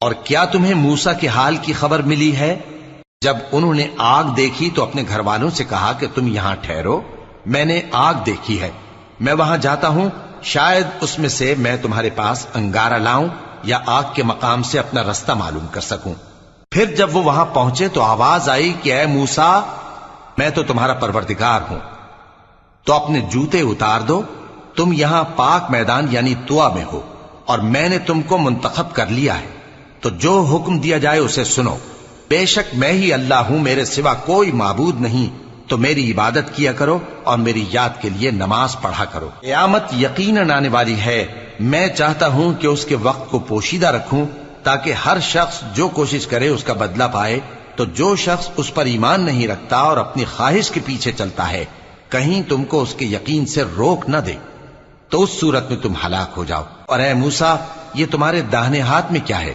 اور کیا تمہیں موسیٰ کے حال کی خبر ملی ہے؟ جب انہوں نے آگ دیکھی تو اپنے گھر والوں سے کہا کہ تم یہاں ٹھہرو، میں نے آگ دیکھی ہے، میں وہاں جاتا ہوں، شاید اس میں سے میں تمہارے پاس انگارہ لاؤں یا آگ کے مقام سے اپنا رستہ معلوم کر سکوں۔ پھر جب وہ وہاں پہنچے تو آواز آئی کہ اے موسیٰ، میں تو تمہارا پروردگار ہوں، تو اپنے جوتے اتار دو، تم یہاں پاک میدان یعنی طویٰ میں ہو، اور میں نے تم کو منتخب کر لیا ہے، تو جو حکم دیا جائے اسے سنو۔ بے شک میں ہی اللہ ہوں، میرے سوا کوئی معبود نہیں، تو میری عبادت کیا کرو اور میری یاد کے لیے نماز پڑھا کرو۔ قیامت یقیناً آنے والی ہے، میں چاہتا ہوں کہ اس کے وقت کو پوشیدہ رکھوں تاکہ ہر شخص جو کوشش کرے اس کا بدلہ پائے، تو جو شخص اس پر ایمان نہیں رکھتا اور اپنی خواہش کے پیچھے چلتا ہے کہیں تم کو اس کے یقین سے روک نہ دے، تو اس صورت میں تم ہلاک ہو جاؤ۔ اور اے موسیٰ، یہ تمہارے داہنے ہاتھ میں کیا ہے؟